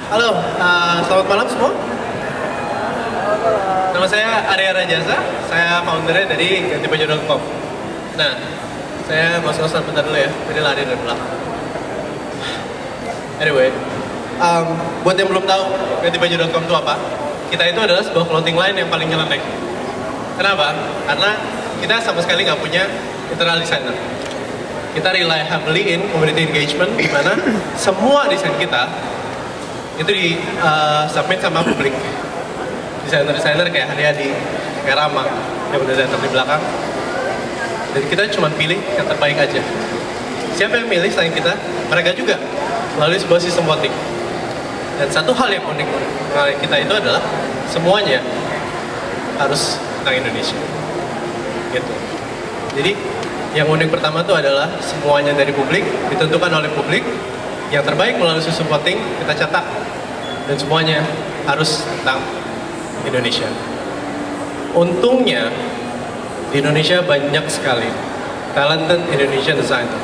Halo, selamat malam semua. Nama saya Arya Rajasa, saya foundernya dari gantibaju.com. Nah, saya ngos-ngosan bentar dulu ya, jadi lari dari belakang. Anyway, buat yang belum tahu gantibaju.com itu apa, kita itu adalah sebuah clothing line yang paling nyeleneh. Kenapa? Karena kita sama sekali nggak punya internal designer. Kita rely heavily in community engagement, di mana semua desain kita itu di submit sama publik. Desainer-desainer kayak Haryadi, kayak Rama, yang udah datang di belakang. Dan kita cuma pilih yang terbaik aja. Siapa yang milih selain kita? Mereka juga, melalui sebuah sistem voting. Dan satu hal yang unik mengenai kita itu adalah semuanya harus tentang Indonesia. Gitu. Jadi yang unik pertama itu adalah semuanya dari publik, ditentukan oleh publik. Yang terbaik melalui sistem voting kita cetak, dan semuanya harus tentang Indonesia. Untungnya di Indonesia banyak sekali talented Indonesian designer,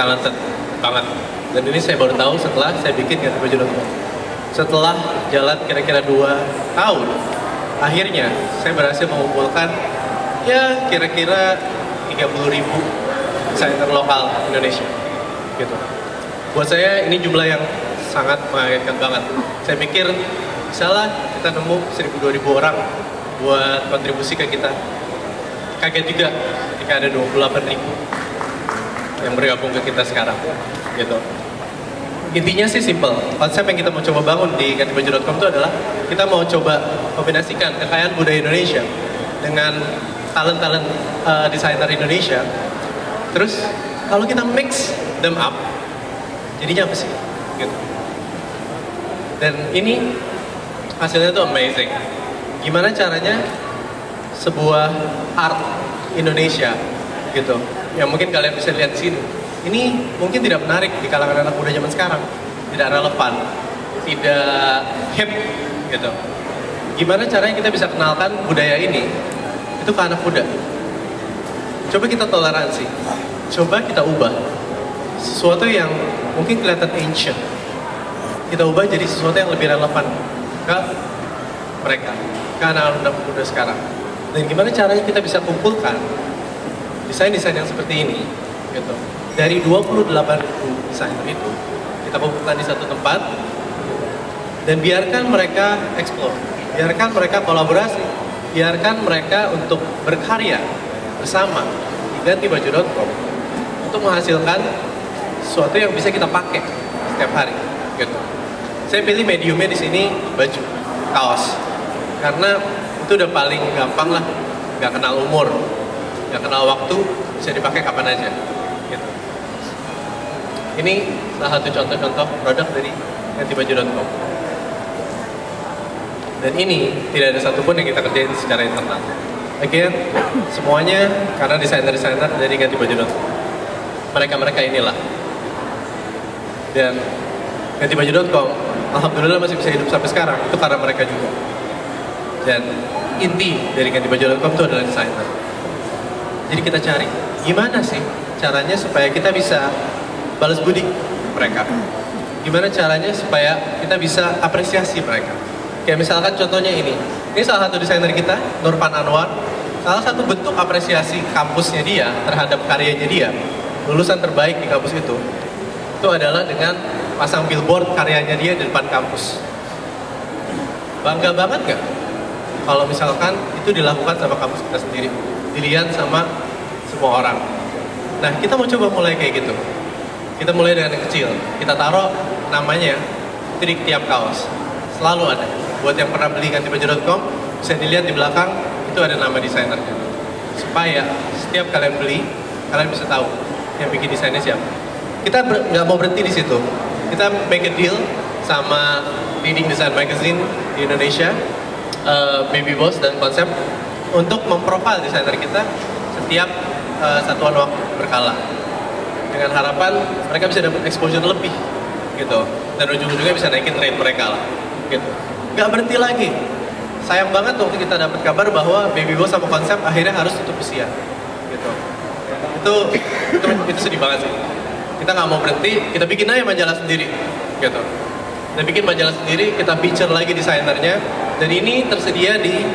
talented banget. Dan ini saya baru tahu setelah saya bikin gantibaju.com. Setelah jalan kira-kira 2 tahun, akhirnya saya berhasil mengumpulkan ya kira-kira 30.000 desainer lokal Indonesia gitu. Buat saya ini jumlah yang sangat mengagetkan banget. Saya pikir misalnya kita nemu 1.000-2.000 orang buat kontribusi ke kita. Kaget juga ketika ada 28.000 yang bergabung ke kita sekarang gitu. Intinya sih simple. Konsep yang kita mau coba bangun di gantibaju.com itu adalah kita mau coba kombinasikan kekayaan budaya Indonesia dengan talent-talent desainer Indonesia. Terus kalau kita mix them up, jadinya apa sih? Gitu. Dan ini hasilnya tuh amazing. Gimana caranya sebuah art Indonesia gitu, yang mungkin kalian bisa lihat di sini. Ini mungkin tidak menarik di kalangan anak muda zaman sekarang, tidak relevan, tidak hip gitu. Gimana caranya kita bisa kenalkan budaya ini itu ke anak muda? Coba kita toleransi, coba kita ubah sesuatu yang mungkin kelihatan ancient, kita ubah jadi sesuatu yang lebih relevan ke mereka, ke anak-anak muda sekarang. Dan gimana caranya kita bisa kumpulkan desain-desain yang seperti ini gitu. Dari 28.000 desainer itu kita kumpulkan di satu tempat dan biarkan mereka explore, biarkan mereka kolaborasi, biarkan mereka untuk berkarya bersama di gantibaju.com untuk menghasilkan sesuatu yang bisa kita pakai setiap hari gitu. Saya pilih mediumnya di sini baju, kaos, karena itu udah paling gampang lah, nggak kenal umur, nggak kenal waktu, bisa dipakai kapan aja gitu. Ini salah satu contoh-contoh produk dari gantibaju.com. Dan ini tidak ada satupun yang kita kerjain secara internal. Again, semuanya karena desainer-desainer dari gantibaju.com. Mereka-mereka inilah. Dan gantibaju.com, alhamdulillah masih bisa hidup sampai sekarang, itu karena mereka juga. Dan inti dari gantibaju.com itu adalah desainer. Jadi kita cari, gimana sih caranya supaya kita bisa balas budi mereka? Gimana caranya supaya kita bisa apresiasi mereka? Kayak misalkan contohnya ini salah satu desainer kita, Nurpan Anwar. Salah satu bentuk apresiasi kampusnya dia terhadap karyanya dia, lulusan terbaik di kampus itu adalah dengan pasang billboard karyanya dia di depan kampus. Bangga banget gak kalau misalkan itu dilakukan sama kampus kita sendiri, dilihat sama semua orang? Nah, kita mau coba mulai kayak gitu. Kita mulai dengan yang kecil, kita taruh namanya itu di tiap kaos, selalu ada. Buat yang pernah beli gantibaju.com, bisa dilihat di belakang itu ada nama desainernya, supaya setiap kalian beli, kalian bisa tahu yang bikin desainnya siapa. Kita nggak mau berhenti di situ. Kita make a deal sama leading design magazine di Indonesia, Baby Boss dan Konsep, untuk memprofile desainer kita setiap satuan waktu berkala, dengan harapan mereka bisa dapat exposure lebih gitu, dan ujung-ujungnya bisa naikin rate mereka lah gitu. Nggak berhenti lagi. Sayang banget waktu kita dapat kabar bahwa Baby Boss sama Konsep akhirnya harus tutup usia gitu. Itu sedih banget sih. Kita nggak mau berhenti, kita bikin aja majalah sendiri gitu. Kita bikin majalah sendiri, kita feature lagi desainernya, dan ini tersedia di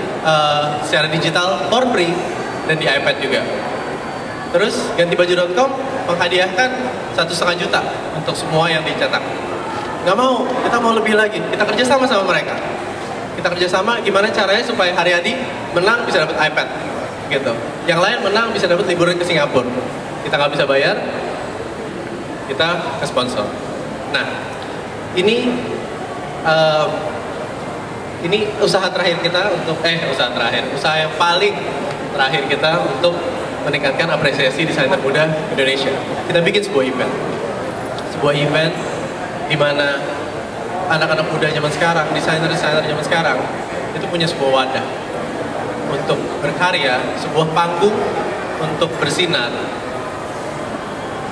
secara digital for free dan di iPad juga. Terus gantibaju.com menghadiahkan 1,5 juta untuk semua yang dicetak. Nggak mau, kita mau lebih lagi. Kita kerja sama sama mereka. Kita kerja sama gimana caranya supaya Haryadi menang bisa dapat iPad, gitu. Yang lain menang bisa dapat liburan ke Singapura. Kita nggak bisa bayar, kita ke sponsor. Nah, ini usaha terakhir kita untuk usaha yang paling terakhir kita untuk meningkatkan apresiasi desainer muda Indonesia. Kita bikin sebuah event di mana anak-anak muda zaman sekarang, desainer-desainer zaman sekarang itu punya sebuah wadah untuk berkarya, sebuah panggung untuk bersinar.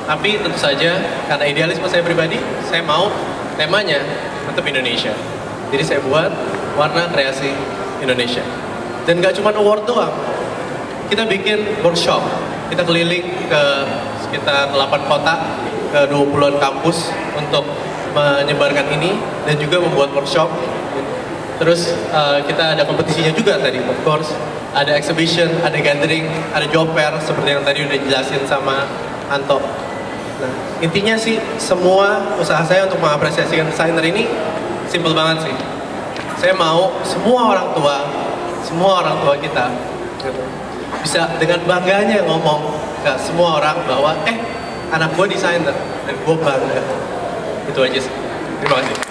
Tapi tentu saja karena idealisme saya pribadi, saya mau temanya tetap Indonesia. Jadi saya buat warna kreasi Indonesia. Dan gak cuma award doang, kita bikin workshop. Kita keliling ke sekitar 8 kota, ke 20-an kampus untuk menyebarkan ini dan juga membuat workshop. Terus kita ada kompetisinya juga tadi, of course. Ada exhibition, ada gathering, ada job fair seperti yang tadi udah dijelasin sama Anto. Nah, intinya sih semua usaha saya untuk mengapresiasikan desainer ini simple banget sih. Saya mau semua orang tua kita gitu, bisa dengan bangganya ngomong ke semua orang bahwa anak gue desainer dan gue bangga. Itu aja sih. Terima kasih.